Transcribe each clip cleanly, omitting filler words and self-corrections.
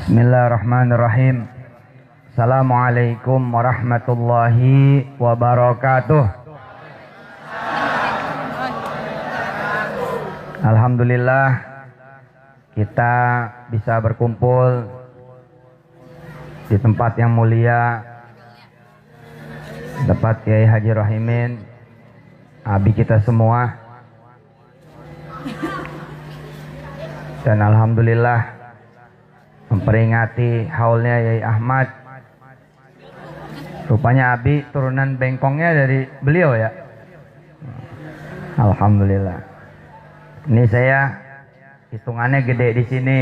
Bismillahirrahmanirrahim. Assalamualaikum warahmatullahi wabarakatuh. Alhamdulillah kita bisa berkumpul di tempat yang mulia, tempat Kiai Haji Rohimin, abi kita semua. Dan alhamdulillah memperingati haulnya Yai Ahmad. Rupanya abi turunan bengkongnya dari beliau ya. Alhamdulillah. Ini saya hitungannya gede di sini.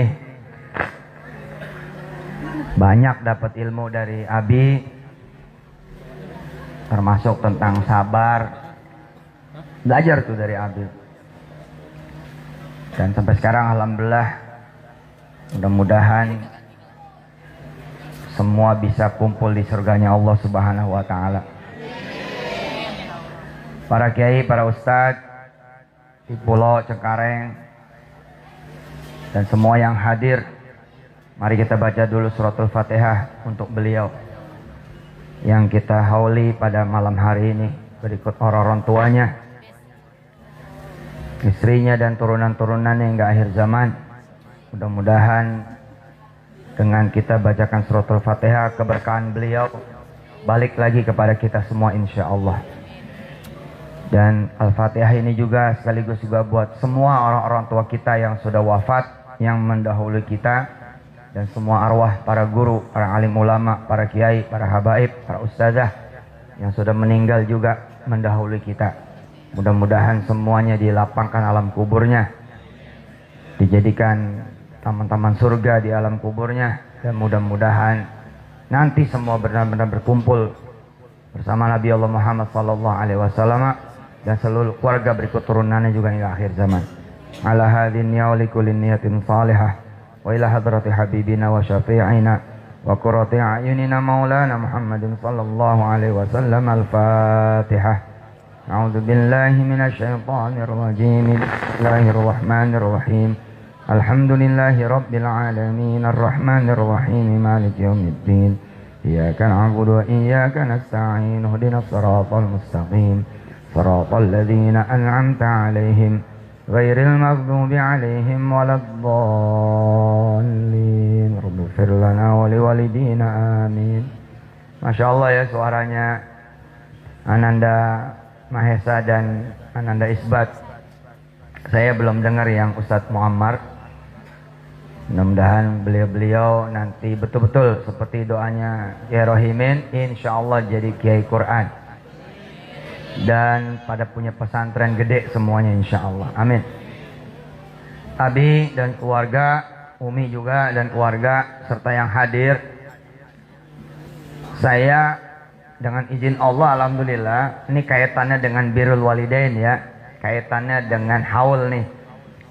Banyak dapat ilmu dari abi, termasuk tentang sabar. Belajar tuh dari abi. Dan sampai sekarang alhamdulillah, mudah-mudahan semua bisa kumpul di surganya Allah Subhanahu wa ta'ala. Para kiai, para ustadz di Pulau Cengkareng dan semua yang hadir, mari kita baca dulu suratul Fatihah untuk beliau yang kita hauli pada malam hari ini. Berikut orang tuanya, istrinya dan turunan-turunannya hingga akhir zaman. Mudah-mudahan dengan kita bacakan suratul Fatihah, keberkahan beliau balik lagi kepada kita semua insya Allah. Dan Al-Fatihah ini juga sekaligus juga buat semua orang-orang tua kita yang sudah wafat, yang mendahului kita, dan semua arwah para guru, para alim ulama, para kiai, para habaib, para ustazah yang sudah meninggal juga mendahului kita. Mudah-mudahan semuanya dilapangkan alam kuburnya, dijadikan taman-taman surga di alam kuburnya, dan mudah-mudahan nanti semua benar-benar berkumpul bersama Nabi Allah Muhammad SAW dan seluruh keluarga berikut turunannya juga hingga akhir zaman. Ala hadin ya li kulli niyatin salihah wa ila hadrati habibina wa syafi'ina wa qurrati a'yunina maulana Muhammadin sallallahu alaihi wasallam. Al-Fatihah. A'udzu billahi minasy syaithanir rajim. Bismillahirrahmanirrahim. Alhamdulillahi rabbil alamin arrahmanir rahim maliki yaumiddin iyyaka na'budu wa iyyaka nasta'in ihdinas siratal mustaqim siratal ladzina an'amta 'alaihim ghairil maghdubi 'alaihim waladdallin rabbighfir lana wa liwalidina amin. Masya Allah ya, suaranya Ananda Mahesa dan Ananda Isbat. Saya belum dengar yang Ustadz Muammar. Mudah-mudahan beliau-beliau nanti betul-betul seperti doanya Kiai Rohimin, insya Allah jadi Kiai Quran. Dan pada punya pesantren gede semuanya insya Allah. Amin. Abi dan keluarga, Umi juga dan keluarga, serta yang hadir. Saya dengan izin Allah, alhamdulillah, ini kaitannya dengan birrul walidain ya. Kaitannya dengan haul nih.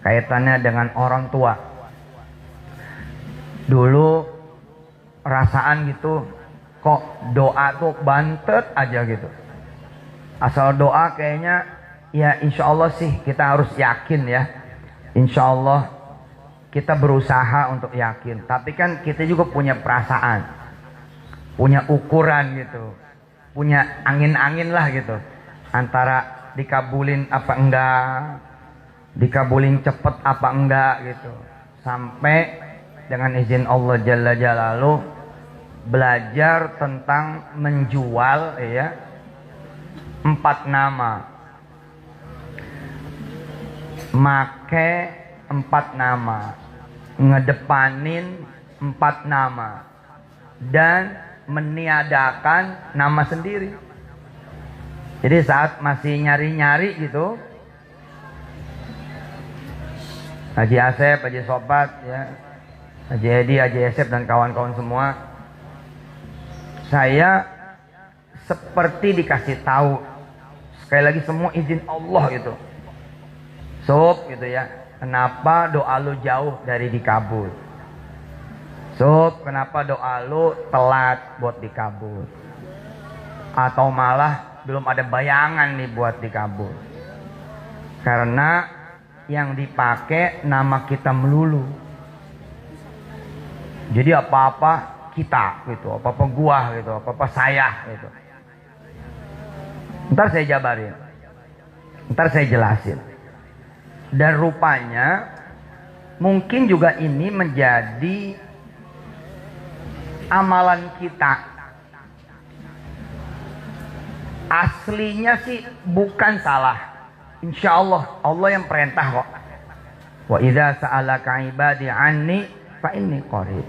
Kaitannya dengan orang tua. Dulu rasaan gitu, kok doa tuh bantet aja gitu. Asal doa kayaknya ya insya Allah sih kita harus yakin ya. Insya Allah kita berusaha untuk yakin. Tapi kan kita juga punya perasaan, punya ukuran gitu, punya angin-angin lah gitu. Antara dikabulin apa enggak, dikabulin cepet apa enggak gitu. Sampai dengan izin Allah Jalla Jalaluh belajar tentang menjual ya 4 nama, make 4 nama, ngedepanin 4 nama, dan meniadakan nama sendiri. Jadi saat masih nyari-nyari gitu, Haji Asep, Haji Sobat ya, Haji Edi, Haji Esep dan kawan-kawan semua, saya seperti dikasih tahu. Sekali lagi semua izin Allah gitu. Sob gitu ya. Kenapa doa lu jauh dari dikabul? Sob, kenapa doa lu telat buat dikabul? Atau malah belum ada bayangan nih buat dikabul? Karena yang dipakai nama kita melulu. Jadi apa-apa kita gitu, apa-apa gua gitu, apa-apa saya gitu. Ntar saya jabarin, ntar saya jelasin. Dan rupanya mungkin juga ini menjadi amalan kita. Aslinya sih bukan salah. Insya Allah, Allah yang perintah kok. Wa idza sa'alaka ibadi anni fa inni qarib.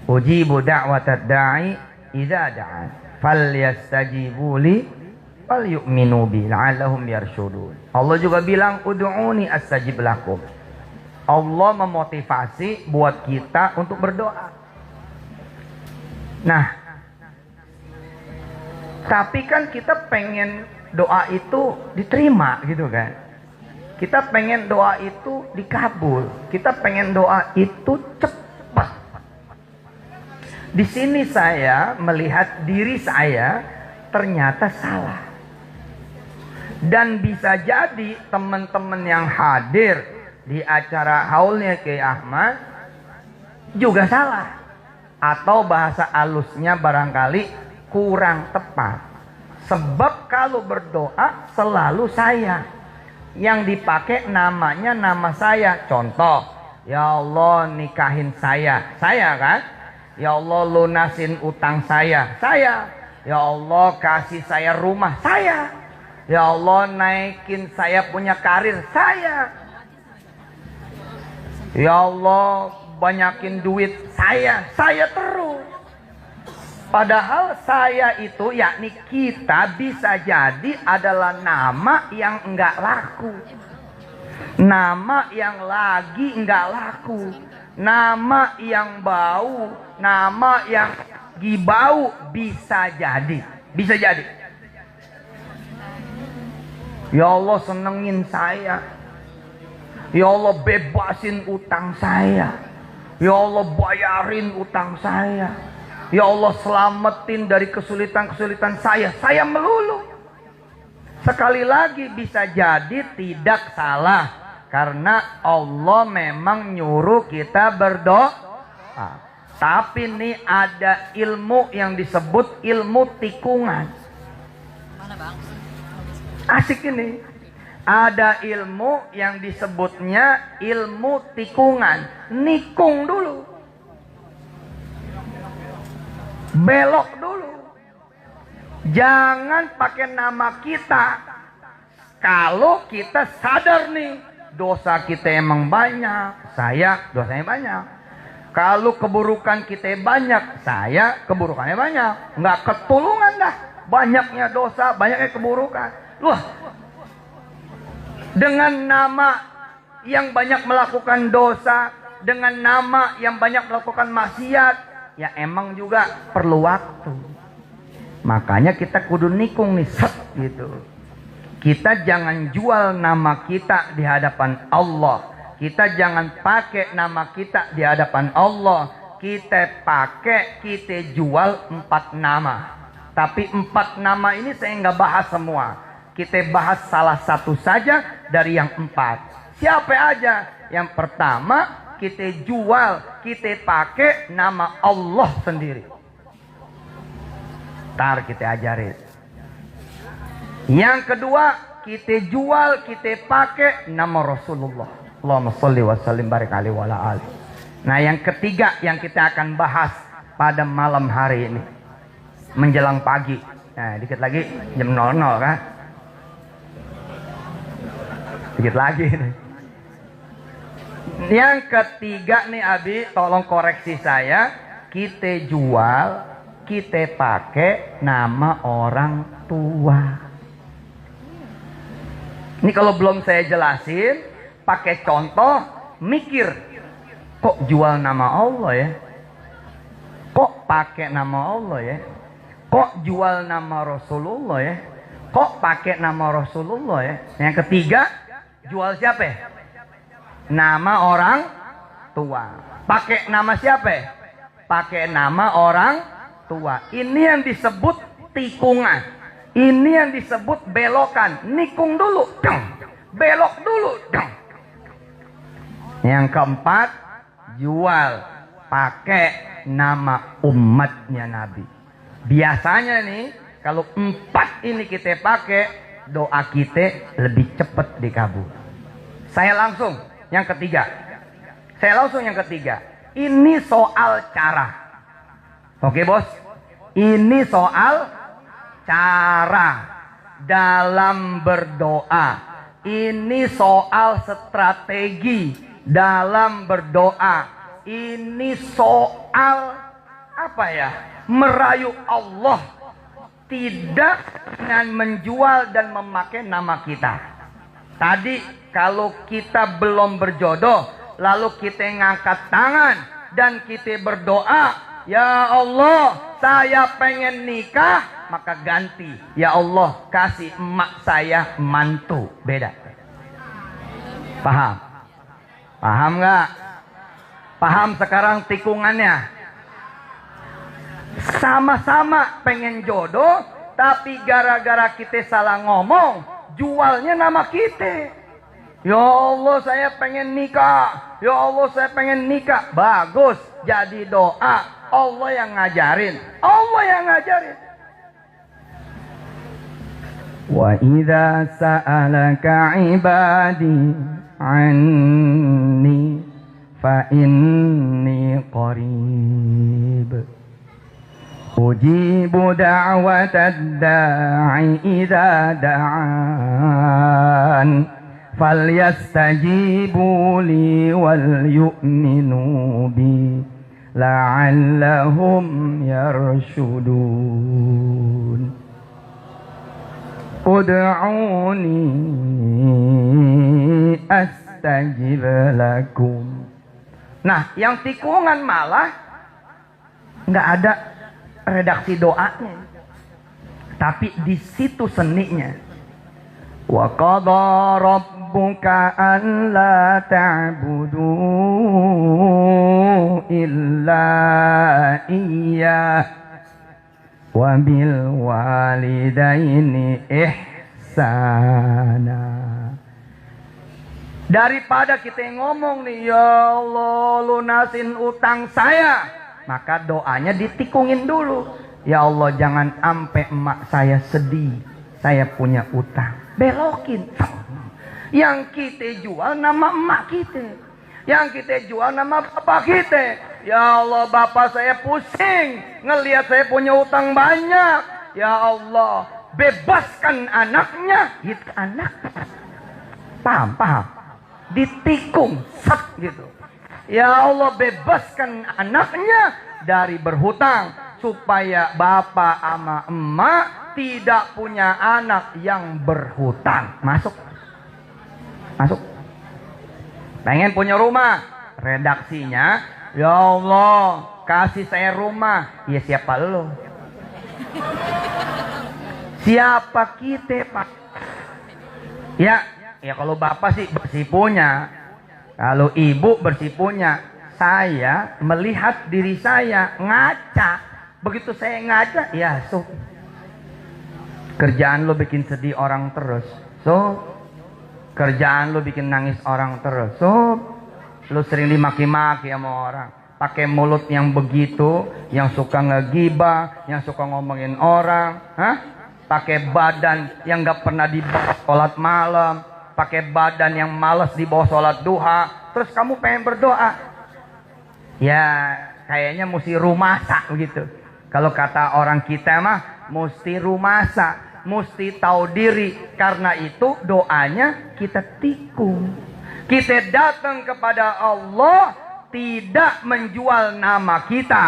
Ujibu da'watad da'i idza da'an. Falyastajibu li wal yu'minu bi la'allahum yarshudun. Allah juga bilang ud'uni astajib lakum. Allah memotivasi buat kita untuk berdoa. Nah, tapi kan kita pengen doa itu diterima gitu kan. Kita pengen doa itu dikabul. Kita pengen doa itu cepat. Di sini saya melihat diri saya ternyata salah. Dan bisa jadi teman-teman yang hadir di acara haulnya Kiai Ahmad juga salah. Atau bahasa halusnya barangkali kurang tepat. Sebab kalau berdoa selalu saya. Yang dipakai namanya nama saya. Contoh, ya Allah nikahin saya. Saya kan? Ya Allah lunasin utang saya. Saya. Ya Allah kasih saya rumah. Saya. Ya Allah naikin saya punya karir. Saya. Ya Allah banyakin duit. Saya terus. Padahal saya itu yakni kita bisa jadi adalah nama yang enggak laku. Nama yang lagi enggak laku. Nama yang bau. Nama yang gibau bisa jadi. Bisa jadi. Ya Allah senengin saya. Ya Allah bebasin utang saya. Ya Allah bayarin utang saya. Ya Allah selamatin dari kesulitan-kesulitan saya. Saya melulu. Sekali lagi bisa jadi tidak salah. Karena Allah memang nyuruh kita berdoa. Tapi ini ada ilmu yang disebut ilmu tikungan. Asik ini. Ada ilmu yang disebutnya ilmu tikungan. Nikung dulu. Belok dulu. Jangan pakai nama kita. Kalau kita sadar nih, dosa kita emang banyak. Saya dosanya banyak. Kalau keburukan kita banyak, saya keburukannya banyak. Nggak ketulungan dah. Banyaknya dosa, banyaknya keburukan. Wah. Dengan nama yang banyak melakukan dosa, dengan nama yang banyak melakukan maksiat, ya emang juga perlu waktu. Makanya kita kudu nikung nih, set gitu. Kita jangan jual nama kita di hadapan Allah. Kita jangan pakai nama kita di hadapan Allah. Kita pakai, kita jual 4 nama. Tapi 4 nama ini saya nggak bahas semua. Kita bahas salah satu saja dari yang 4. Siapa aja? Yang pertama, kita jual, kita pakai nama Allah sendiri. Ntar kita ajarin. Yang kedua, kita jual, kita pakai nama Rasulullah. Allahumma sholli wa sallim barik alaihi wa ala alihi. Nah yang ketiga yang kita akan bahas pada malam hari ini. Menjelang pagi. Nah dikit lagi jam 00 kan. Dikit lagi nih. Yang ketiga nih Abi, tolong koreksi saya. Kita jual, kita pakai nama orang tua. Ini kalau belum saya jelasin, pakai contoh, mikir. Kok jual nama Allah ya? Kok pakai nama Allah ya? Kok jual nama Rasulullah ya? Kok pakai nama Rasulullah ya? Yang ketiga, jual siapa ya? Nama orang tua. Pakai nama siapa? Pakai nama orang tua. Ini yang disebut tikungan. Ini yang disebut belokan. Nikung dulu, belok dulu. Yang keempat, jual, pakai nama umatnya Nabi. Biasanya nih kalau 4 ini kita pakai, doa kita lebih cepat dikabul. Saya langsung yang ketiga. Ini soal cara. Oke bos, ini soal cara dalam berdoa. Ini soal strategi dalam berdoa. Ini soal apa ya? Merayu Allah, tidak dengan menjual dan memakai nama kita. Tadi kalau kita belum berjodoh, lalu kita ngangkat tangan dan kita berdoa, ya Allah, saya pengen nikah, maka ganti, ya Allah, kasih emak saya mantu. Beda. Paham? Paham nggak? Paham sekarang tikungannya? Sama-sama pengen jodoh, tapi gara-gara kita salah ngomong, jualnya nama kita. Ya Allah, saya pengen nikah. Ya Allah, saya pengen nikah. Bagus, jadi doa. Allah yang ngajarin. Wa idza sa'alaka ibadi anni fa inni qarib. Ujibu da'watad da'i idza da'an. فَلْيَسْتَجِيبُوا لِي وَلْيُؤْمِنُوا بِي لَعَلَّهُمْ يَرْشُدُونَ Ud'uni astajib lakum. Nah, yang tikungan malah nggak ada redaksi doanya, tapi di situ seninya. Wa qadha rabbuka alla ta'budu illa iyyah wa bil walidaini ihsana. Daripada kita ngomong nih, ya Allah lunasin utang saya, maka doanya ditikungin dulu. Ya Allah, jangan sampai emak saya sedih, saya punya utang. Belokin. Yang kita jual nama emak kita, yang kita jual nama bapak kita. Ya Allah, bapak saya pusing ngelihat saya punya utang banyak. Ya Allah, bebaskan anaknya. Gitu anak. Paham? Ditikung set gitu. Ya Allah, bebaskan anaknya dari berhutang, supaya bapak sama emak tidak punya anak yang berhutang. Masuk. Pengen punya rumah, redaksinya, ya Allah, kasih saya rumah. Ya siapa lo? Siapa kita, Pak? Ya kalau bapak sih bersih punya, kalau ibu bersih punya. Saya melihat diri saya ngaca. Begitu saya ngaca, ya kerjaan lo bikin sedih orang terus. Kerjaan lo bikin nangis orang terus. Lo sering dimaki-maki sama orang. Pakai mulut yang begitu, yang suka ngegibah, yang suka ngomongin orang. Pakai badan yang gak pernah dibawa sholat malam. Pakai badan yang malas dibawa sholat duha. Terus kamu pengen berdoa, ya kayaknya mesti rumasa begitu. Kalau kata orang kita mah mesti rumasa, mesti tahu diri. Karena itu doanya kita tikung. Kita datang kepada Allah tidak menjual nama kita.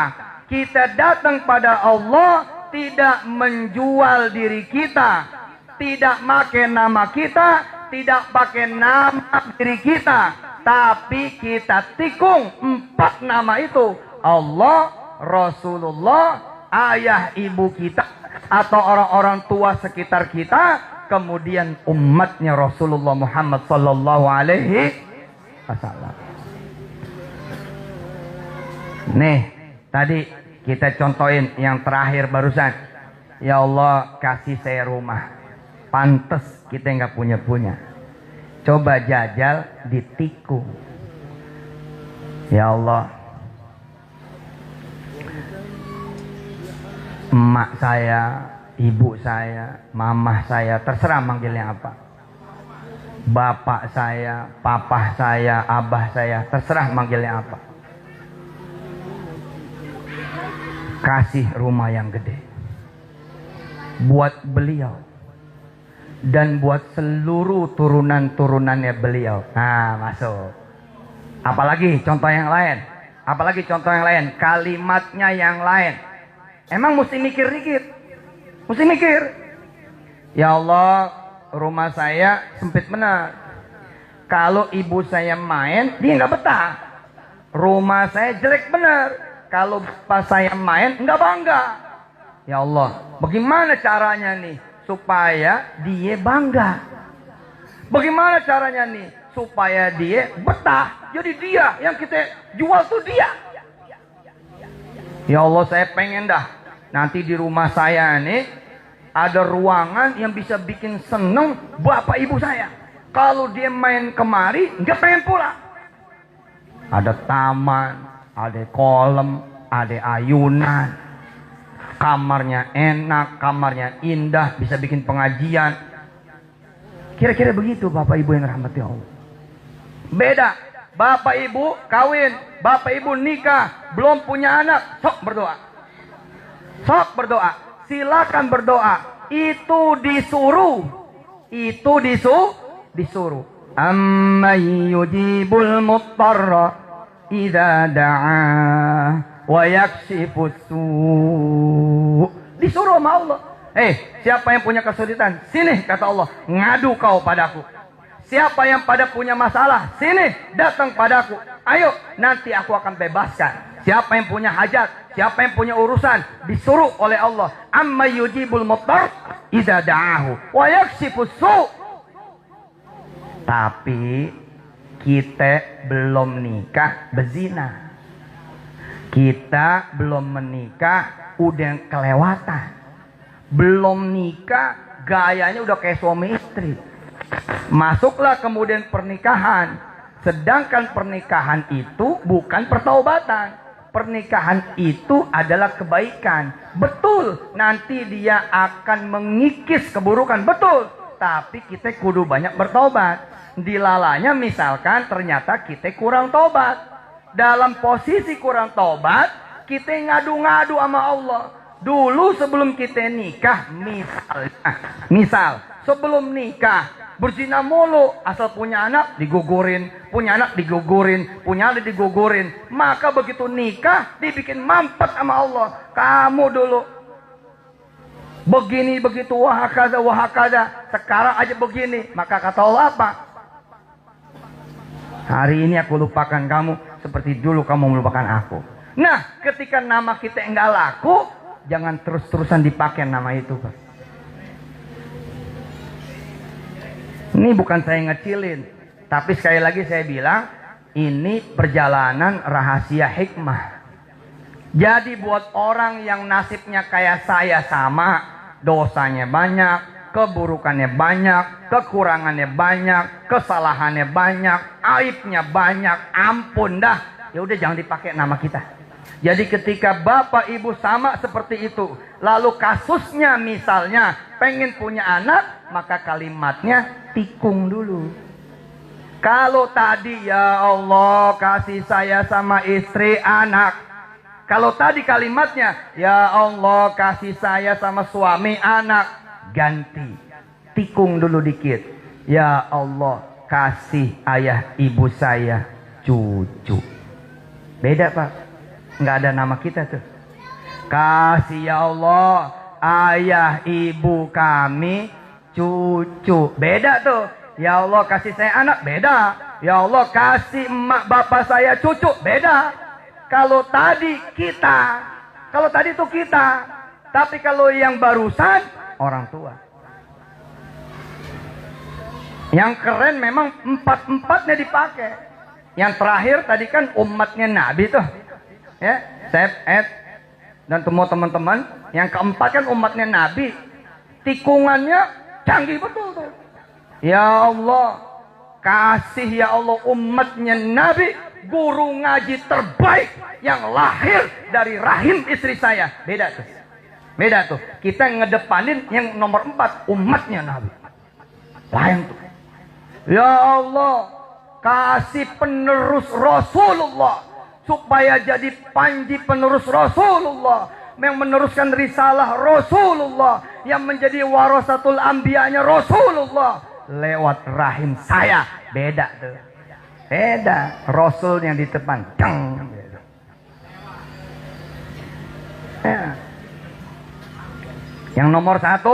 Kita datang pada Allah tidak menjual diri kita, tidak pakai nama kita, tidak pakai nama diri kita, tapi kita tikung 4 nama itu. Allah, Rasulullah, ayah ibu kita, atau orang-orang tua sekitar kita, kemudian umatnya Rasulullah Muhammad sallallahu alaihi wasallam. Nih, tadi kita contohin yang terakhir barusan. Ya Allah, kasih saya rumah. Pantes kita nggak punya. Coba jajal ditikung. Ya Allah, emak saya, ibu saya, mamah saya, terserah manggilnya apa. Bapak saya, papa saya, abah saya, terserah manggilnya apa. Kasih rumah yang gede buat beliau dan buat seluruh turunan-turunannya beliau. Nah, masuk. Apalagi contoh yang lain? Apalagi contoh yang lain? Kalimatnya yang lain. Emang mesti mikir dikit. Mesti mikir. Ya Allah, rumah saya sempit benar. Kalau ibu saya main, dia nggak betah. Rumah saya jelek benar. Kalau pas saya main, nggak bangga. Ya Allah, bagaimana caranya nih supaya dia bangga? Bagaimana caranya nih supaya dia betah? Jadi dia yang kita jual tuh dia. Ya Allah, saya pengen dah nanti di rumah saya nih ada ruangan yang bisa bikin seneng bapak ibu saya. Kalau dia main kemari, nggak pengen pulang. Ada taman, ada kolam, ada ayunan. Kamarnya enak, kamarnya indah, bisa bikin pengajian. Kira-kira begitu bapak ibu yang rahmati Allah. Beda, bapak ibu kawin, bapak ibu nikah, belum punya anak, sok berdoa. Sok berdoa, silakan berdoa. Itu disuruh. Itu disuruh. Amma yujibul muttarra idza da'ah wa yakshifus su'. Disuruh sama Allah. Siapa yang punya kesulitan? Sini, kata Allah, ngadu kau padaku. Siapa yang pada punya masalah? Sini, datang padaku. Ayo, nanti aku akan bebaskan. Siapa yang punya hajat, siapa yang punya urusan, disuruh oleh Allah. Amma yujibul muttar idza da'ahu wa yakshifus su'. Tapi kita belum nikah berzina. Kita belum menikah udah kelewatan. Belum nikah gayanya udah kayak suami istri. Masuklah kemudian pernikahan. Sedangkan pernikahan itu bukan pertaubatan. Pernikahan itu adalah kebaikan. Betul, nanti dia akan mengikis keburukan. Betul, tapi kita kudu banyak bertobat. Dilalanya misalkan ternyata kita kurang tobat. Dalam posisi kurang tobat, kita ngadu-ngadu sama Allah. Dulu sebelum kita nikah, misal sebelum nikah berzina mulu, asal punya anak digugurin, punya anak digugurin, punya anak digugurin. Maka begitu nikah dibikin mampet sama Allah. Kamu dulu begini begitu, wahakaza wahakaza, sekarang aja begini. Maka kata Allah apa? Hari ini aku lupakan kamu seperti dulu kamu melupakan aku. Nah, ketika nama kita enggak laku, jangan terus-terusan dipakai nama itu, Pak. Ini bukan saya ngecilin, tapi sekali lagi saya bilang, ini perjalanan rahasia hikmah. Jadi buat orang yang nasibnya kayak saya sama, dosanya banyak, keburukannya banyak, kekurangannya banyak, kesalahannya banyak, aibnya banyak, ampun dah. Ya udah jangan dipakai nama kita. Jadi ketika bapak ibu sama seperti itu, lalu kasusnya misalnya pengen punya anak, maka kalimatnya tikung dulu. Kalau tadi ya Allah kasih saya sama istri anak. Kalau tadi kalimatnya ya Allah kasih saya sama suami anak. Ganti, tikung dulu dikit. Ya Allah kasih ayah ibu saya cucu. Beda, Pak. Nggak ada nama kita tuh. Kasih ya Allah ayah ibu kami cucu. Beda tuh. Ya Allah kasih saya anak. Beda. Ya Allah kasih emak bapak saya cucu. Beda. Kalau tadi kita, kalau tadi itu kita. Tapi kalau yang barusan orang tua. Yang keren memang empat-empatnya dipakai. Yang terakhir tadi kan umatnya Nabi tuh. Ya, Seb, Ed, dan semua teman-teman. Yang keempat kan umatnya Nabi. Tikungannya canggih betul tuh. Ya Allah, kasih ya Allah umatnya Nabi, guru ngaji terbaik yang lahir dari rahim istri saya. Beda tuh. Beda tuh. Kita ngedepanin yang nomor 4, umatnya Nabi. Lain tuh. Ya Allah, kasih penerus Rasulullah supaya jadi panji penerus Rasulullah, yang meneruskan risalah Rasulullah, yang menjadi warasatul anbiya'nya Rasulullah lewat rahim saya. Beda tuh. Beda. Rasul yang di depan. Ya. Yang nomor 1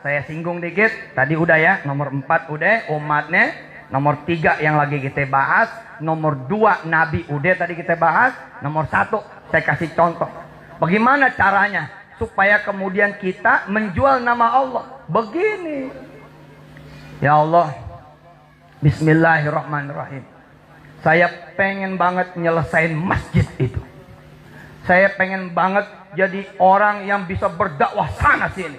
saya singgung dikit. Tadi udah ya. Nomor 4 udah umatnya. Nomor 3 yang lagi kita bahas. Nomor 2 Nabi udah tadi kita bahas. Nomor 1 saya kasih contoh. Bagaimana caranya supaya kemudian kita menjual nama Allah? Begini. Ya Allah, bismillahirrahmanirrahim. Saya pengen banget nyelesain masjid itu. Saya pengen banget jadi orang yang bisa berdakwah sana sini.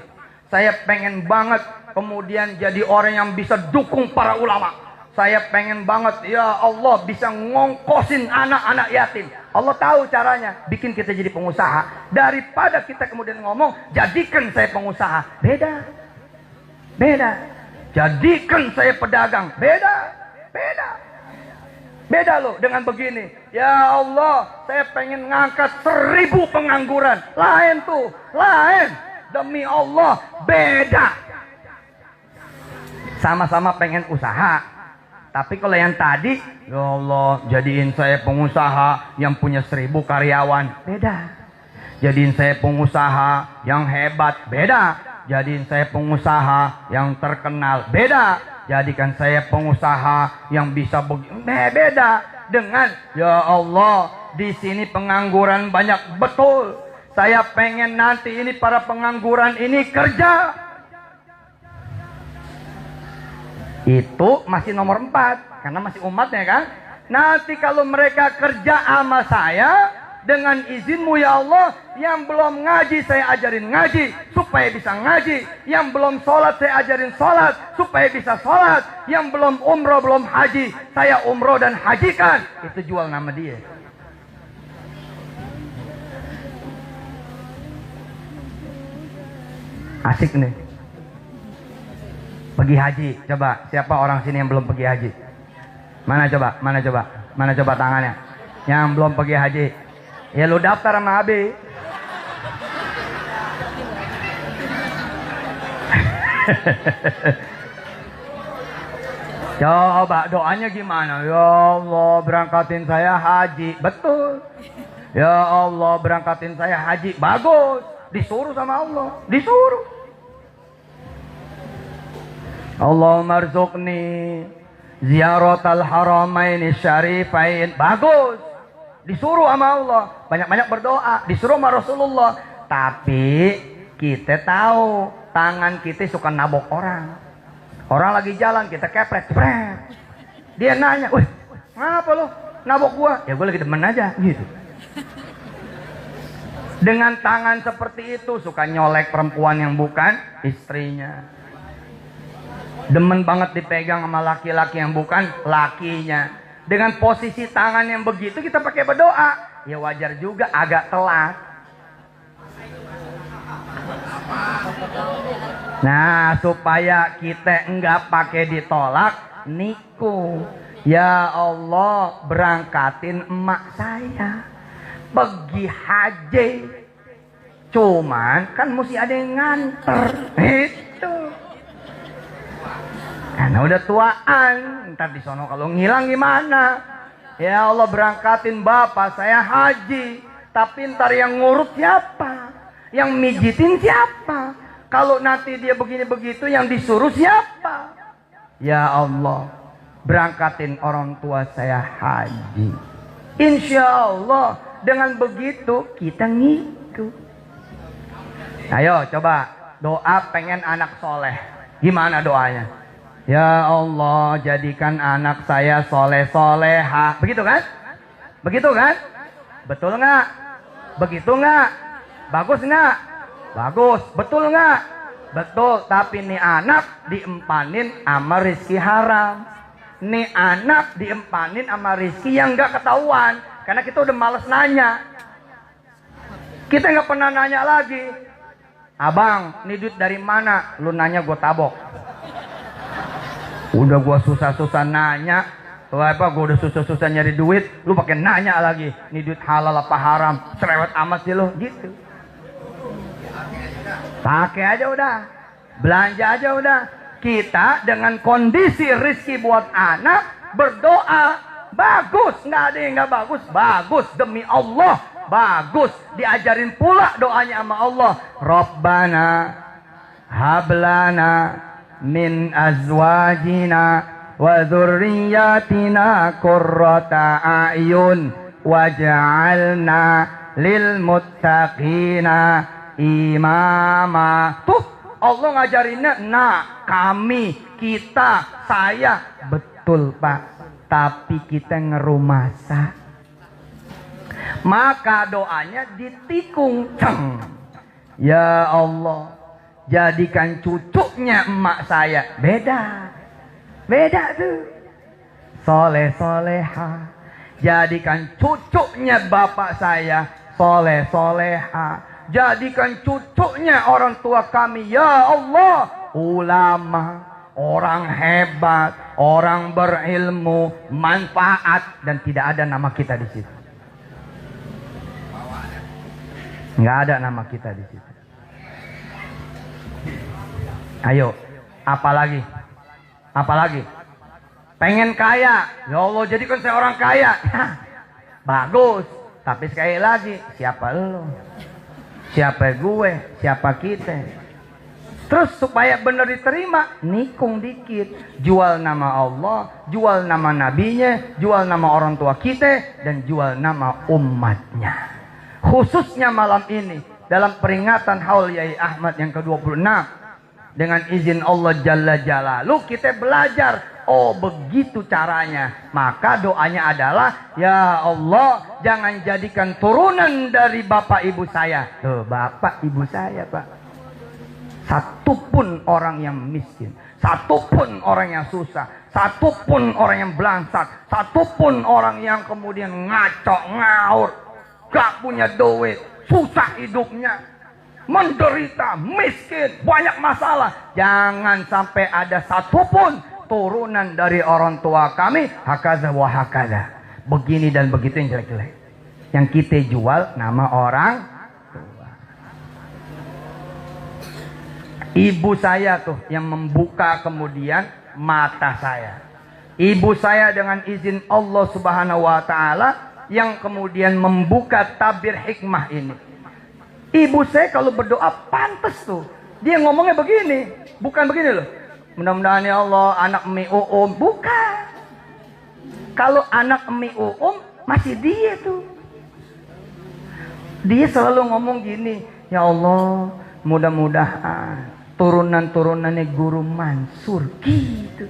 Saya pengen banget kemudian jadi orang yang bisa dukung para ulama. Saya pengen banget, ya Allah, bisa ngongkosin anak-anak yatim. Allah tahu caranya, bikin kita jadi pengusaha. Daripada kita kemudian ngomong, jadikan saya pengusaha. Beda. Beda. Jadikan saya pedagang. Beda. Beda. Beda loh dengan begini. Ya Allah, saya pengen ngangkat 1000 pengangguran. Lain tuh, lain. Demi Allah, beda. Sama-sama pengen usaha. Tapi kalau yang tadi, ya Allah, jadiin saya pengusaha yang punya 1000 karyawan. Beda. Jadiin saya pengusaha yang hebat. Beda. Jadiin saya pengusaha yang terkenal. Beda. Jadikan saya pengusaha yang bisa beda dengan ya Allah, di sini pengangguran banyak betul. Saya pengen nanti ini para pengangguran ini kerja. Itu masih nomor 4 karena masih umatnya kan. Nanti kalau mereka kerja sama saya, dengan izinmu ya Allah, yang belum ngaji saya ajarin ngaji supaya bisa ngaji, yang belum sholat saya ajarin sholat supaya bisa sholat, yang belum umroh belum haji saya umroh dan hajikan. Itu jual nama dia. Asik nih. Pergi haji, coba siapa orang sini yang belum pergi haji? Mana coba, mana coba, mana coba tangannya? Yang belum pergi haji, ya lu daftar sama Abi. Coba doanya gimana? Ya Allah, berangkatin saya haji. Betul. Ya Allah, berangkatin saya haji. Bagus. Disuruh sama Allah, disuruh. Allahumma rzuqni ziyaratal haramaini syarifain. Bagus. Disuruh sama Allah. Banyak-banyak berdoa. Disuruh sama Rasulullah. Tapi kita tahu tangan kita suka nabok orang. Orang lagi jalan kita kepret. Dia nanya, "Wih, ngapa lo nabok gua?" Ya gua lagi demen aja gitu. Dengan tangan seperti itu suka nyolek perempuan yang bukan istrinya. Demen banget dipegang sama laki-laki yang bukan lakinya. Dengan posisi tangan yang begitu kita pakai berdoa. Ya wajar juga agak telat. Nah, supaya kita enggak pakai ditolak, niku. Ya Allah, berangkatin emak saya pergi haji. Cuman kan mesti ada yang nganter. Itu. Karena udah tuaan, ntar di sono kalau ngilang gimana? Ya Allah, berangkatin bapak saya haji, tapi ntar yang ngurut siapa? Yang mijitin siapa? Kalau nanti dia begini begitu, yang disuruh siapa? Ya Allah, berangkatin orang tua saya haji. Insya Allah dengan begitu kita ngikut. Ayo coba doa pengen anak soleh. Gimana doanya? Ya Allah, jadikan anak saya soleh-soleha. Begitu kan? Begitu kan? Betul nggak? Begitu nggak? Bagus nggak? Bagus. Betul nggak? Betul. Tapi nih anak diempanin sama rizki haram. Nih anak diempanin sama rizki yang nggak ketahuan. Karena kita udah males nanya. Kita nggak pernah nanya lagi. Abang, ini duit dari mana? Lu nanya gue tabok. Udah gue susah-susah nanya, apa gue udah susah-susah nyari duit, lu pakai nanya lagi, ini duit halal apa haram? Cerewet amat sih lu, gitu. Pakai aja udah, belanja aja udah. Kita dengan kondisi rezeki buat anak berdoa bagus, nggak ada yang nggak bagus, bagus demi Allah, bagus. Diajarin pula doanya sama Allah, Rabbana hablana min azwajina wa dzurriyyatina qurrata a'yun waj'alna lil muttaqina imama. Tuh Allah ngajarinnya, nah kami, kita, saya. Betul Pak, tapi kita ngerumasa. Maka doanya ditikung. Ceng. Ya Allah, jadikan cucunya emak saya. Beda. Beda tuh. Soleh soleha. Jadikan cucunya bapak saya. Soleh soleha. Jadikan cucunya orang tua kami. Ya Allah, ulama, orang hebat, orang berilmu, manfaat. Dan tidak ada nama kita di situ. Nggak ada nama kita di situ. Ayo, apalagi? Apalagi? Pengen kaya, ya Allah jadikan saya orang kaya. Bagus, tapi sekali lagi, siapa lo? Siapa gue? Siapa kita? Terus supaya benar diterima, nikung dikit. Jual nama Allah, jual nama nabinya, jual nama orang tua kita, dan jual nama umatnya. Khususnya malam ini, dalam peringatan Haul Yai Ahmad yang ke-26, dengan izin Allah Jalla Jalaluh, kita belajar, oh begitu caranya. Maka doanya adalah, ya Allah jangan jadikan turunan dari bapak ibu saya. Tuh, bapak ibu saya Pak, satupun orang yang miskin, satupun orang yang susah, satupun orang yang belangsak, satupun orang yang kemudian ngaco ngaur, gak punya duit, susah hidupnya, menderita, miskin, banyak masalah. Jangan sampai ada satupun turunan dari orang tua kami hakaza wa hakaza, begini dan begitu yang jelek-jelek. Yang kita jual nama orang tua. Ibu saya tuh yang membuka kemudian mata saya. Ibu saya dengan izin Allah Subhanahu wa taala yang kemudian membuka tabir hikmah ini. Ibu saya kalau berdoa pantas tuh. Dia ngomongnya begini, bukan begini loh. Mudah-mudahan ya Allah anak Umi Uum, bukan. Kalau anak Umi Uum masih dia tuh. Dia selalu ngomong gini, ya Allah mudah-mudahan turunan-turunannya Guru Mansur gitu.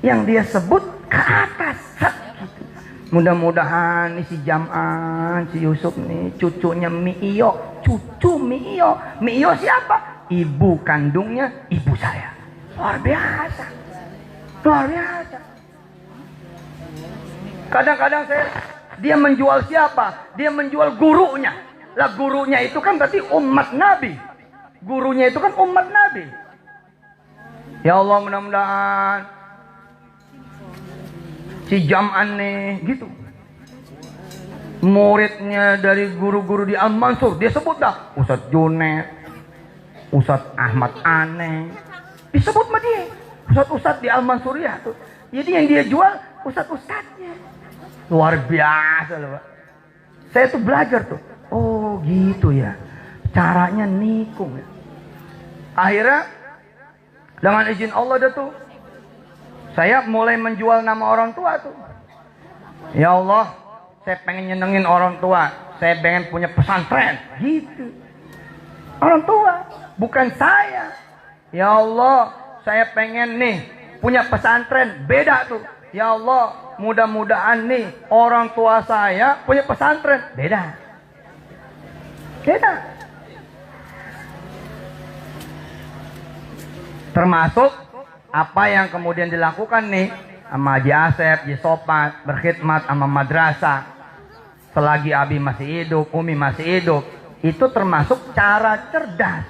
Yang dia sebut ke atas gitu. Mudah-mudahan si Jam'an, si Yusuf nih cucunya Mi'io, cucu Mi'io. Mi'io siapa? Ibu kandungnya ibu saya. Luar biasa. Luar biasa. Kadang-kadang dia menjual siapa? Dia menjual gurunya. Lah gurunya itu kan berarti umat Nabi. Gurunya itu kan umat Nabi. Ya Allah mudah-mudahan si Jam'an nih gitu, muridnya dari guru-guru di Al-Mansur, dia sebut dah Ustadz Junet, Ustadz Ahmad Aneh, disebut sama dia Ustadz di Al-Mansuriyah tuh. Jadi yang dia jual Ustadz-ustadznya. Luar biasa loh Pak. Saya tuh belajar tuh, oh gitu ya caranya nikung ya. Akhirnya dengan izin Allah dah tuh saya mulai menjual nama orang tua tuh. Ya Allah, saya pengen nyenengin orang tua. Saya pengen punya pesantren. Gitu. Orang tua, bukan saya. Ya Allah, saya pengen nih punya pesantren. Beda tuh. Ya Allah, mudah-mudahan nih orang tua saya punya pesantren. Beda. Beda. Termasuk apa yang kemudian dilakukan nih sama Haji Asep, Haji Sopat, berkhidmat sama madrasah selagi Abi masih hidup, Umi masih hidup, itu termasuk cara cerdas.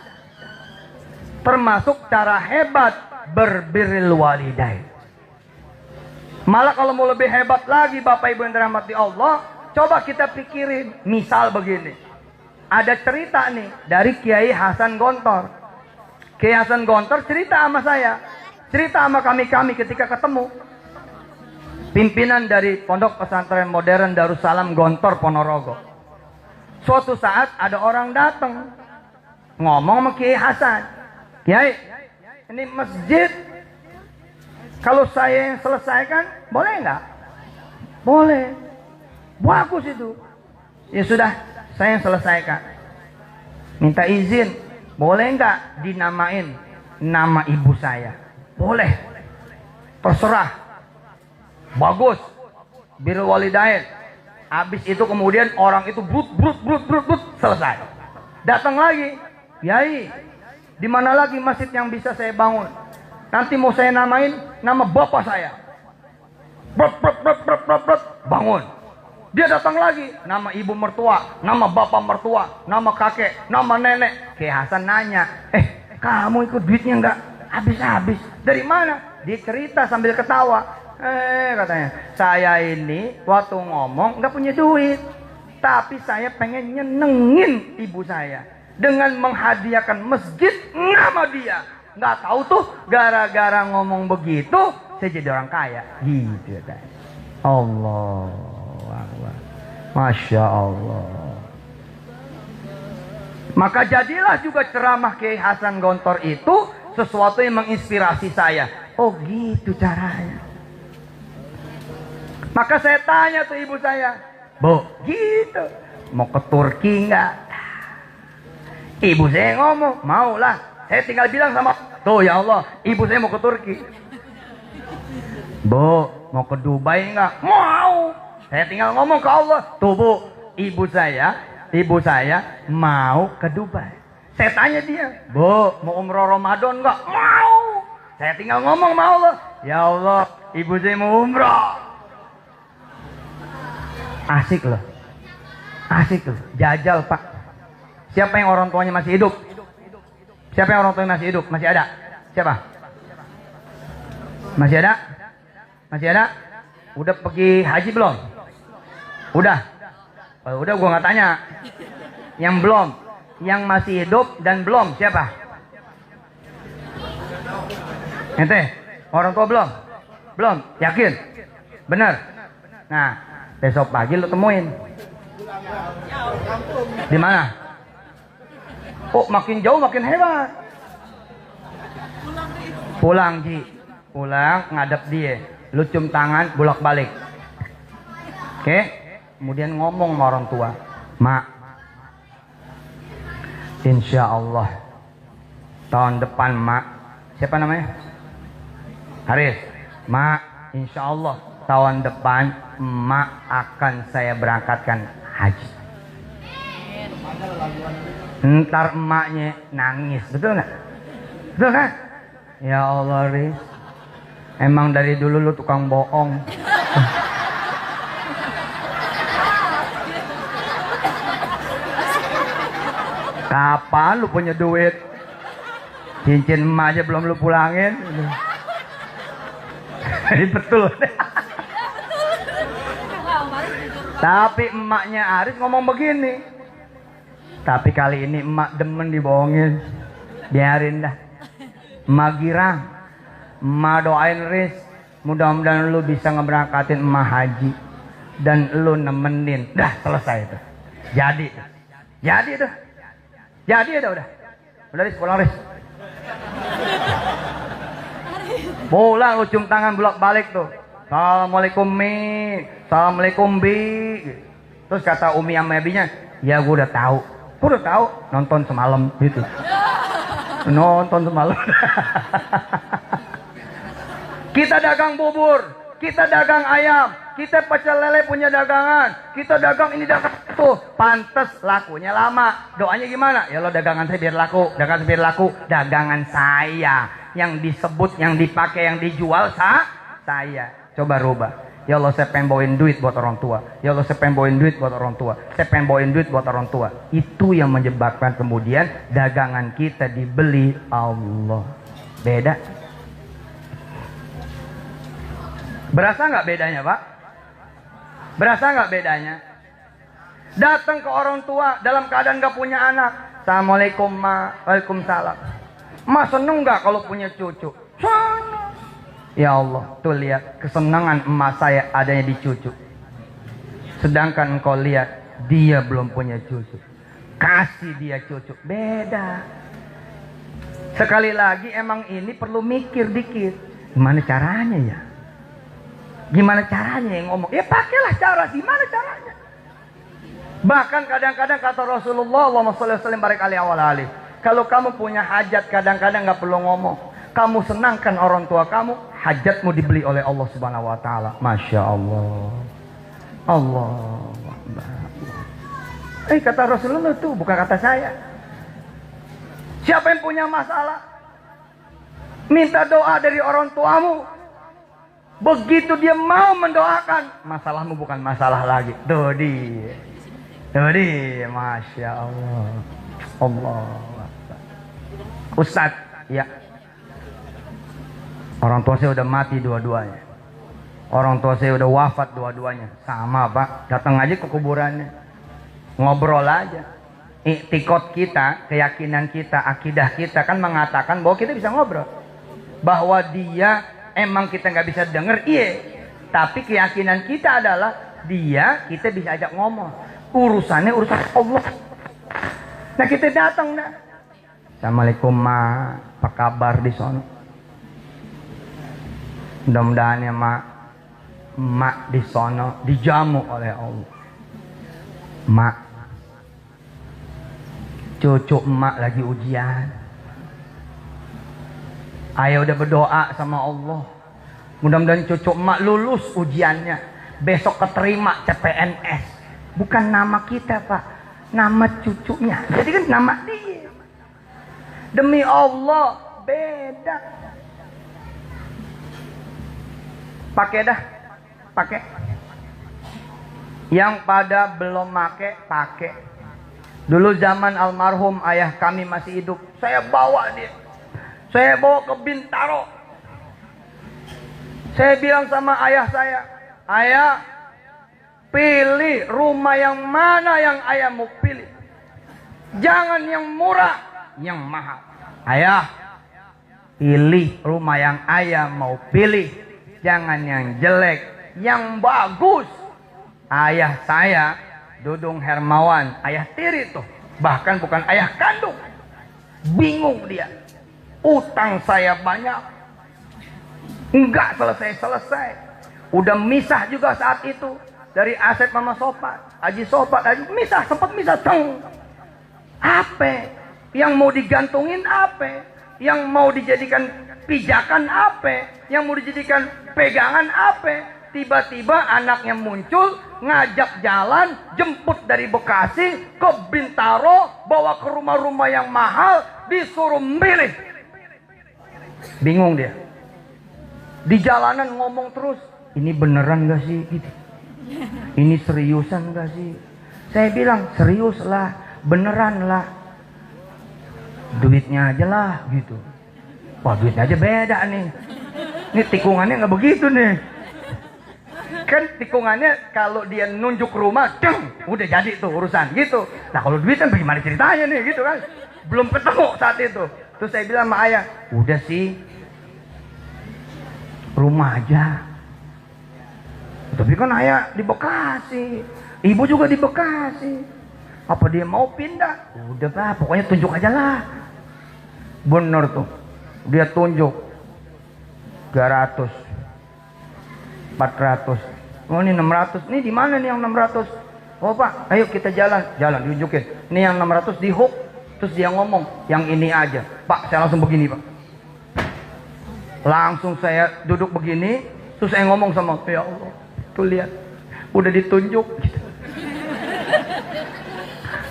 termasuk cara hebat berbirrul walidain. Malah kalau mau lebih hebat lagi Bapak Ibu yang dirahmati Allah, coba kita pikirin, misal begini. Ada cerita nih dari Kiai Hasan Gontor. Kiai Hasan Gontor cerita sama saya, cerita sama kami ketika ketemu. Pimpinan dari Pondok Pesantren Modern Darussalam Gontor Ponorogo. Suatu saat ada orang datang ngomong sama Kiai Hasan, Kiai, ini masjid kalau saya yang selesaikan boleh nggak? Boleh. Bagus itu. Ya sudah, saya yang selesaikan. Minta izin, boleh nggak dinamain nama ibu saya? Boleh. Terserah. Bagus. Birrul walidain. Habis itu kemudian orang itu brut selesai. Datang lagi, Kiai, di mana lagi masjid yang bisa saya bangun? Nanti mau saya namain nama bapak saya. Bangun. Dia datang lagi, nama ibu mertua, nama bapak mertua, nama kakek, nama nenek. Kiai Hasan nanya, kamu ikut duitnya nggak? Habis-habis. Dari mana? Dia cerita sambil ketawa. Katanya, saya ini waktu ngomong nggak punya duit, tapi saya pengen nyenengin ibu saya dengan menghadiahkan masjid nama dia. Nggak tahu tuh, gara-gara ngomong begitu saya jadi orang kaya. Gitu ya. Allah, Masya Allah. Maka jadilah juga ceramah Kiai Hasan Gontor itu sesuatu yang menginspirasi saya. Oh gitu caranya. Maka saya tanya tuh ibu saya, Bu, gitu, mau ke Turki nggak? Ibu saya ngomong, mau lah. Saya tinggal bilang sama, tuh ya Allah, ibu saya mau ke Turki. Bu, mau ke Dubai nggak? Mau. Saya tinggal ngomong ke Allah, tuh Bu, ibu saya mau ke Dubai. Saya tanya dia, Bu, mau umroh Ramadan nggak? Mau. Saya tinggal ngomong sama Allah, ya Allah, ibu saya mau umroh. Asik loh. Asik loh. Jajal Pak. Siapa yang orang tuanya masih hidup? Siapa yang orang tuanya masih hidup? Masih ada? Siapa? Masih ada? Masih ada? Udah pergi haji belum? Udah? Oh, udah gua nggak tanya. Yang belum? Yang masih hidup dan belum? Siapa? Ente? Orang tua belum? Belum? Yakin? Bener? Nah, besok pagi lu temuin. Di mana? Oh, makin jauh makin hebat. Pulang Ji, pulang ngadep dia, lu cium tangan bolak-balik. Oke? Kemudian ngomong sama orang tua, Mak, insya Allah tahun depan Mak, siapa namanya? Haris. Mak, insya Allah tahun depan emak akan saya berangkatkan haji. Ntar emaknya nangis, betul nggak? Betul kan? Ya Allah Riz, emang dari dulu lu tukang bohong. Kapan lu punya duit? Cincin emak aja belum lu pulangin. Ini betul. Tapi emaknya Aris ngomong begini. Tapi kali ini emak demen dibohongin. Biarin dah. Emak girang. Emak doain Riz, mudah-mudahan lu bisa ngeberangkatin emak haji. Dan lu nemenin. Dah selesai itu. Jadi itu. Jadi itu udah. Udah Riz, pulang Riz. Pulang lu cium tangan bolak-balik tuh. Assalamualaikum Mi, Assalamualaikum Bi. Terus kata Umi sama Binya, ya gue udah tahu, nonton semalam gitu. Nonton semalam. Kita dagang bubur, kita dagang ayam, kita pecel lele punya dagangan, kita dagang ini dagang itu. Pantes lakunya lama. Doanya gimana? Ya lo dagangan saya biar laku, dagangan saya yang disebut, yang dipakai, yang dijual saya. Coba rubah. Ya Allah, saya pengen bawain duit buat orang tua. Ya Allah, saya pengen bawain duit buat orang tua. Saya pengen bawain duit buat orang tua. Itu yang menyebabkan kemudian dagangan kita dibeli Allah. Beda. Berasa nggak bedanya, Pak? Berasa nggak bedanya? Datang ke orang tua dalam keadaan nggak punya anak. Assalamualaikum, Ma. Waalaikumsalam. Ma, seneng nggak kalau punya cucu? Seneng. Ya Allah, tuh lihat kesenangan emak saya adanya di cucu. Sedangkan engkau lihat dia belum punya cucu. Kasih dia cucu. Beda. Sekali lagi emang ini perlu mikir dikit. Gimana caranya ya? Gimana caranya yang ngomong? Ya pakailah cara. Gimana caranya? Bahkan kadang-kadang kata Rasulullah SAW barangkali awal-alih, kalau kamu punya hajat kadang-kadang gak perlu ngomong. Kamu senangkan orang tua kamu, hajatmu dibeli oleh Allah Subhanahu wa taala. Masya Allah. Allah. Kata Rasulullah itu bukan kata saya. Siapa yang punya masalah, minta doa dari orang tuamu. Begitu dia mau mendoakan, masalahmu bukan masalah lagi. Tuh dia. Tuh dia. Masya Allah. Allah. Ustadz, ya. Orang tua saya udah mati dua-duanya. Orang tua saya udah wafat dua-duanya. Sama, Pak. Datang aja ke kuburannya. Ngobrol aja. Iktikad kita, keyakinan kita, akidah kita kan mengatakan bahwa kita bisa ngobrol. Bahwa dia emang kita nggak bisa denger, iya. Tapi keyakinan kita adalah dia kita bisa ajak ngomong. Urusannya urusan Allah. Nah kita datang dah. Assalamualaikum, Ma. Apa kabar di sana? Mudah-mudahan ya mak di sono dijamu oleh Allah. Mak, cucu emak lagi ujian. Ayah udah berdoa sama Allah. Mudah-mudahan cucu emak lulus ujiannya. Besok keterima CPNS. Bukan nama kita, Pak. Nama cucunya. Jadi kan nama dia. Demi Allah, beda. Pakai dah, pakai. Yang pada belum pakai. Dulu zaman almarhum ayah kami masih hidup, saya bawa dia. Saya bawa ke Bintaro. Saya bilang sama ayah saya, ayah, pilih rumah yang mana yang ayah mau pilih. Jangan yang murah, yang mahal. Ayah, pilih rumah yang ayah mau pilih. Jangan yang jelek, yang bagus. Ayah saya, Dudung Hermawan, ayah tiri tuh. Bahkan bukan ayah kandung. Bingung dia. Utang saya banyak. Enggak selesai-selesai. Udah misah juga saat itu. Dari Asep Mama Sopat, Haji Sopat, misah, sempat misah. Apa? Yang mau digantungin apa? Yang mau dijadikan pijakan apa? Yang mau dijadikan pegangan apa? Tiba-tiba anaknya muncul, ngajak jalan, jemput dari Bekasi ke Bintaro, bawa ke rumah-rumah yang mahal, disuruh milih. Bingung dia. Di jalanan ngomong terus, ini beneran gak sih? Gitu. Ini seriusan gak sih? Saya bilang, serius lah, beneran lah. Duitnya aja lah, gitu. Wah, duitnya aja beda nih. Ini tikungannya nggak begitu nih. Kan tikungannya kalau dia nunjuk rumah, udah jadi tuh urusan gitu. Nah kalau duit kan bagaimana ceritanya nih gitu kan. Belum ketemu saat itu. Terus saya bilang sama ayah, udah sih, rumah aja. Tapi kan ayah di Bekasi, ibu juga di Bekasi. Apa dia mau pindah? Udah lah, pokoknya tunjuk aja lah. Bener tuh. Dia tunjuk 300, 400. Oh ini 600. Ini di mana nih yang 600? Oh Pak, ayo kita jalan. Jalan diunjukin. Ini yang 600 di hook. Terus dia ngomong, yang ini aja. Pak, saya langsung begini, Pak. Langsung saya duduk begini. Terus saya ngomong sama, ya Allah, tuh lihat, udah ditunjuk.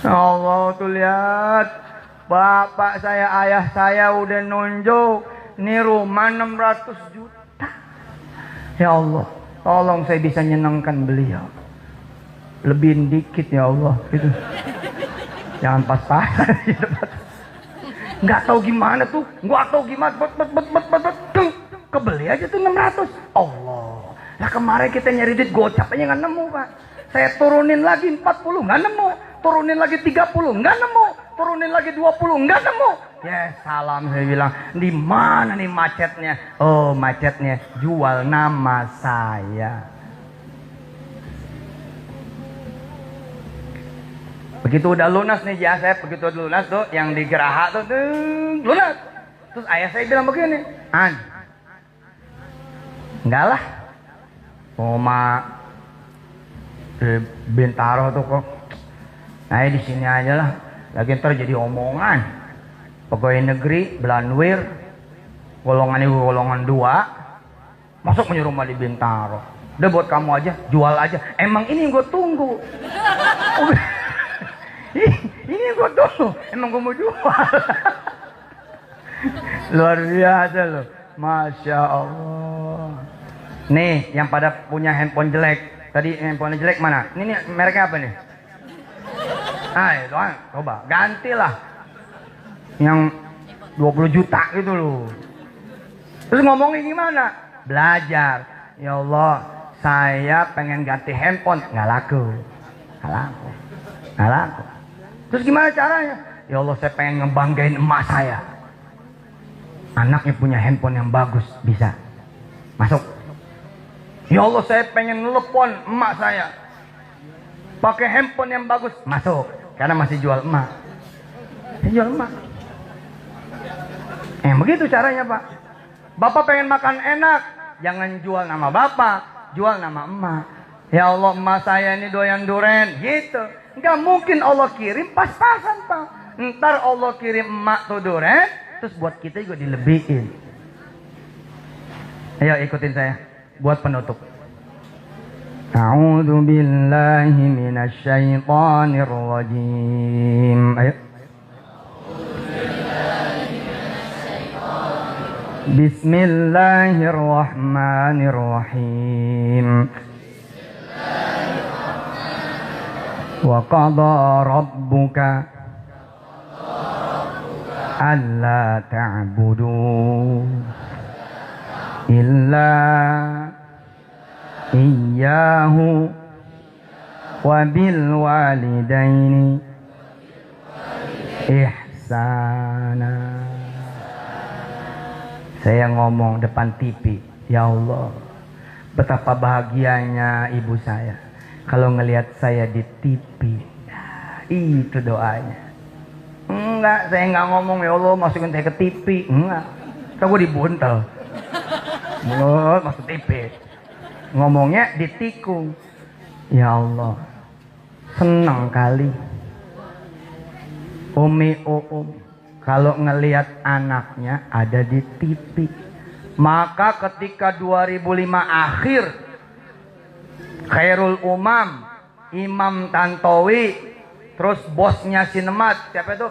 Ya Allah, tuh lihat. Bapak saya, ayah saya udah nunjuk. Ini rumah 600 juta. Ya Allah. tolong saya bisa nyenangkan beliau. Lebihin dikit ya Allah gitu. Jangan pas-pasan. Nggak tahu gimana tuh, nggak tahu gimana, kebeli aja tuh 600. Allah. Nah kemarin kita nyari duit gocap aja nggak nemu Pak. Saya turunin lagi 40 nggak nemu, turunin lagi 30 nggak nemu, turunin lagi 20 nggak nemu. Ya salam, saya bilang di mana nih macetnya? Oh macetnya jual nama saya. Begitu udah lunas nih jasa, begitu udah lunas tuh yang di Geraha tuh lunas. Terus ayah saya bilang begini, An, enggak lah, Oma Bintaro tuh kok, nah di sini aja lah, lagi ntar jadi omongan. Pegawai negeri Belanwir, golongan ibu golongan 2, masuk punya rumah di Bintaro. Udah buat kamu aja, jual aja. Emang ini yang gue tunggu. Ini gue tunggu, emang gue mau jual. Luar biasa loh, Masya Allah. Nih yang pada punya handphone jelek, tadi handphone jelek mana? Ini nih, mereknya apa nih? Ah itu kan, coba gantilah yang 20 juta gitu loh. Terus ngomongin gimana? Belajar. Ya Allah, saya pengen ganti handphone, nggak laku. Terus gimana caranya? Ya Allah, saya pengen ngebanggain emak saya. Anaknya punya handphone yang bagus, bisa. Masuk. Ya Allah, saya pengen telepon emak saya. Pakai handphone yang bagus, masuk. Karena masih jual emak. Saya jual emak. Begitu caranya Pak. Bapak pengen makan enak, jangan jual nama bapak, jual nama emak. Ya Allah, emak saya ini doyan duren, gitu. Nggak mungkin Allah kirim pas-pasan Pak. Ntar Allah kirim emak tuh duren, terus buat kita juga dilebihin. Ayo ikutin saya, buat penutup. A'udzu billahi minasy syaithanir rajim. Ayo. Bismillahirrahmanirrahim. Wa qada rabbuka alla ta'budu illa iyyahu wa bil walidaini ihsana. Saya ngomong depan TV, ya Allah, betapa bahagianya ibu saya kalau ngelihat saya di TV. Itu doanya. Enggak, saya enggak ngomong ya Allah masukin saya ke TV. Enggak, kan gue dibuntel. Mulut masuk TV. Ngomongnya ditikung. Ya Allah, senang kali Umi kalau ngelihat anaknya ada di TV. Maka ketika 2005 akhir, Khairul Umam, Imam Tantowi, terus bosnya Sinemat, siapa itu?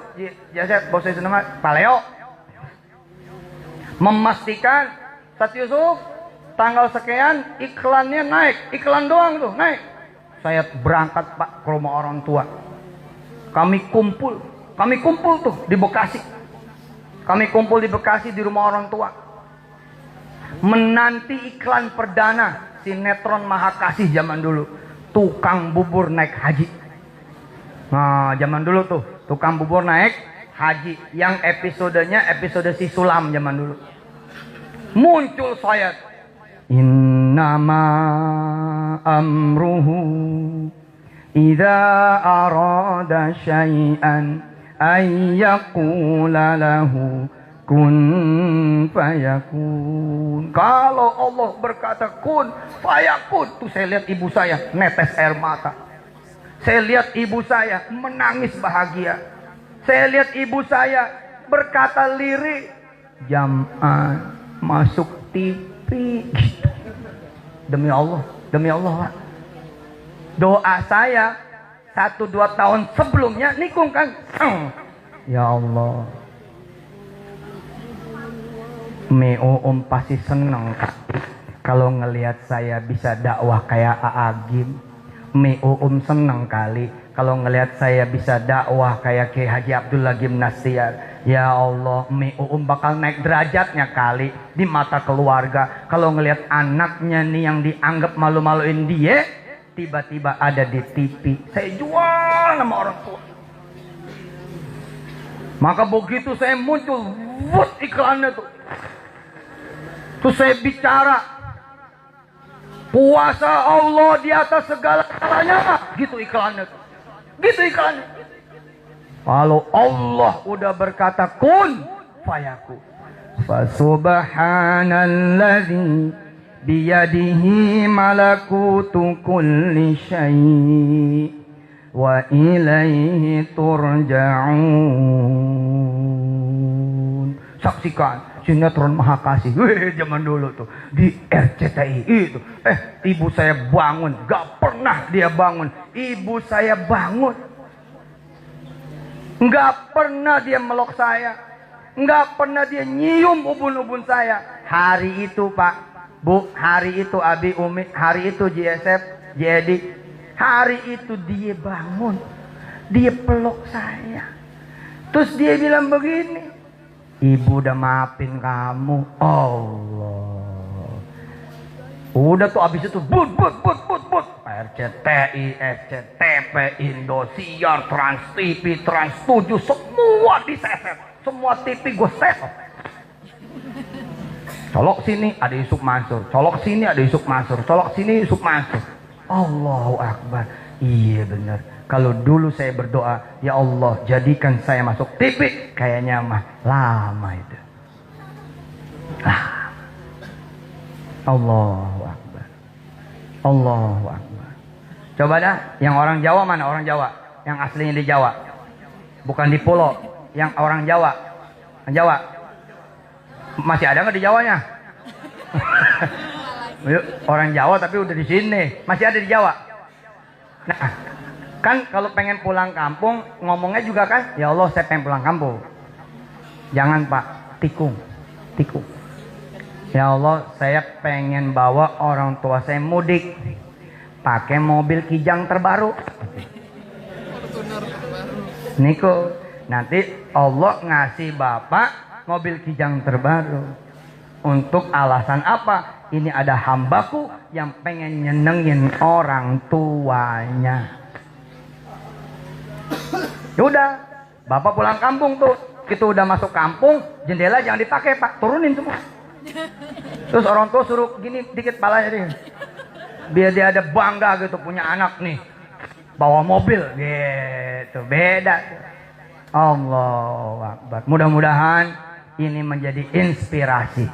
Biasa bosnya Sinemat, Pak Leo, memastikan Ustaz Yusuf tanggal sekian iklannya naik, iklan doang tuh naik. Saya berangkat Pak ke rumah orang tua. Kami kumpul tuh di Bekasi. Kami kumpul di Bekasi di rumah orang tua. Menanti iklan perdana sinetron Mahakasih zaman dulu. Tukang bubur naik haji. Nah, zaman dulu tuh tukang bubur naik haji. Yang episodenya episode si Sulam zaman dulu. Muncul saya. Innama amruhu idza arada syai'an ayyaqula lahu kun fayakun. Kalau Allah berkata kun fayakun, tuh saya lihat ibu saya netes air mata. Saya lihat ibu saya menangis bahagia. Saya lihat ibu saya berkata lirik, Jam'an masuk TV. Demi Allah Pak. Doa saya 1-2 tahun sebelumnya nikung kan. Ya Allah, pasti seneng Kak. Kalau ngelihat saya bisa dakwah kayak Aagim, Mi seneng kali. Kalau ngelihat saya bisa dakwah kayak Ki Haji Abdullah Gimnastiar, ya Allah, Mi bakal naik derajatnya kali di mata keluarga. Kalau ngelihat anaknya nih yang dianggap malu-maluin dia, tiba-tiba ada di TV, saya jual nama orang tua. Maka begitu saya muncul, iklannya tuh. Terus saya bicara, puasa Allah di atas segala-galanya, gitu iklannya tuh. Gitu iklannya. Kalau Allah udah berkata kun fayakun. Fasubhanalladzi biyadihi malakutu kulli syai' wa ilaihi turja'un. Saksikan sinetron Mahakasih. Zaman dulu tuh di RCTI itu. Ibu saya bangun, gak pernah dia bangun. Ibu saya bangun, gak pernah dia meluk saya, gak pernah dia nyium ubun-ubun saya. Hari itu Pak, Bu, hari itu Abi Umi, hari itu JSF, JD, hari itu dia bangun, dia peluk saya. Terus dia bilang begini, Ibu udah maafin kamu. Allah. Udah tuh abis itu but. RCTI, SCTV, Indosiar, Trans TV, Trans 7, semua diseset. Semua TV gue seset. Colok sini ada Yusuf Mansur, colok sini ada Yusuf Mansur, colok sini Yusuf Mansur. Allahu Akbar. Iya benar. Kalau dulu saya berdoa, ya Allah jadikan saya masuk TV, kayaknya mah lama itu. Allahu Akbar. Allahu Akbar. Coba dah, yang orang Jawa mana? Orang Jawa, yang aslinya di Jawa, bukan di Pulau, yang orang Jawa. Jawa masih ada nggak di Jawanya? Orang Jawa tapi udah di sini, masih ada di Jawa. Nah, kan kalau pengen pulang kampung ngomongnya juga kan, ya Allah saya pengen pulang kampung. Jangan Pak, tikung. Ya Allah saya pengen bawa orang tua saya mudik, pakai mobil Kijang terbaru. Niko, nanti Allah ngasih Bapak mobil Kijang terbaru. Untuk alasan apa? Ini ada hambaku yang pengen nyenengin orang tuanya. Yaudah, Bapak pulang kampung tuh. Kita udah masuk kampung, jendela jangan dipakai Pak, turunin semua. Terus orang tua suruh gini dikit palanya dia, biar dia ada bangga gitu punya anak nih bawa mobil gitu. Beda. Allahu Akbar. Mudah-mudahan ini menjadi inspirasi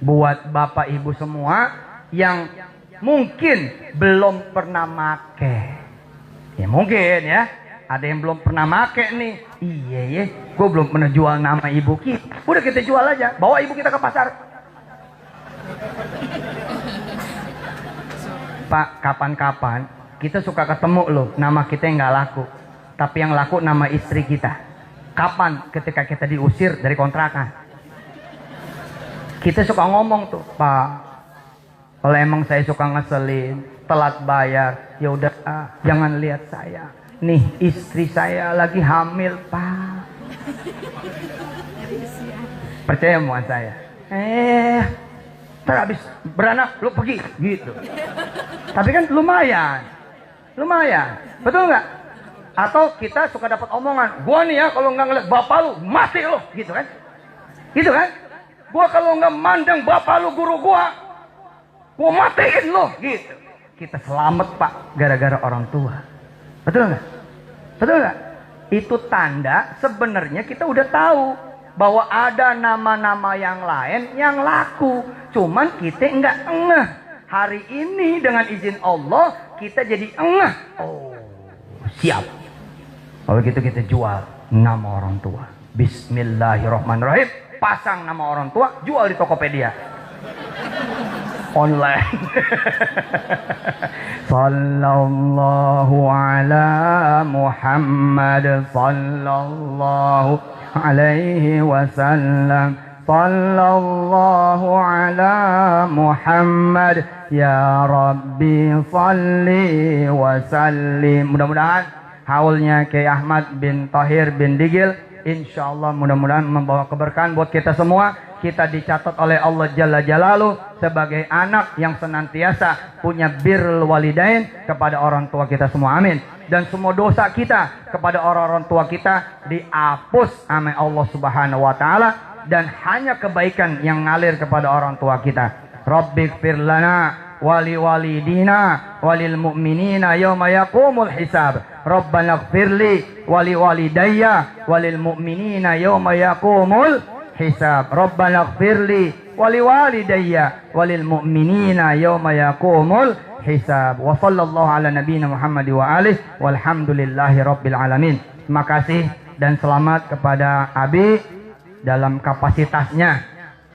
buat bapak ibu semua yang mungkin belum pernah make. Ya mungkin ya, ada yang belum pernah make nih. Iya ya, gue belum pernah jual nama ibu kita. Udah kita jual aja, bawa ibu kita ke pasar. Pak, kapan-kapan kita suka ketemu loh, nama kita yang nggak laku, tapi yang laku nama istri kita. Kapan? Ketika kita diusir dari kontrakan. Kita suka ngomong tuh, Pak, kalau emang saya suka ngeselin, telat bayar, ya udah, jangan lihat saya. Nih istri saya lagi hamil, Pak. Percaya sama saya. Ntar habis beranak lu pergi gitu. Tapi kan lumayan, betul nggak? Atau kita suka dapat omongan, gua nih ya kalau nggak ngeliat bapak lu mati lu, gitu kan? Gua kalau nggak mandang bapak lu guru gua matiin lu, gitu. Kita selamat Pak, gara-gara orang tua. Betul nggak? Itu tanda sebenarnya kita udah tahu bahwa ada nama-nama yang lain yang laku, cuman kita enggak ngeh. Hari ini dengan izin Allah kita jadi ngeh. Oh, siap. Kalau gitu kita jual nama orang tua. Bismillahirrahmanirrahim. Pasang nama orang tua, jual di Tokopedia. Online. Sallallahu ala Muhammad sallallahu alaihi wasallam. sallallahu ala Muhammad ya Rabbi salli wa sallim. Mudah-mudahan haulnya Kiai Ahmad bin Tahir bin Digil insyaallah mudah-mudahan membawa keberkahan buat kita semua. Kita dicatat oleh Allah Jalla Jalaluh sebagai anak yang senantiasa punya birrul walidain kepada orang tua kita semua, amin. Dan semua dosa kita kepada orang-orang tua kita dihapus oleh Allah Subhanahu wa taala, dan hanya kebaikan yang ngalir kepada orang tua kita. Rabbighfir lana wali walidina walil mu'minina yauma yaqumul hisab. Rabbana ighfirli wali walidayya walil mu'minina yauma yaqumul hisab. Rabbana ighfirli wali walidayya walil mu'minina yauma yaqumul hisab. Wa sallallahu ala nabiyyina Muhammad wa alihi walhamdulillahi rabbil alamin. Terima kasih dan selamat kepada Abi dalam kapasitasnya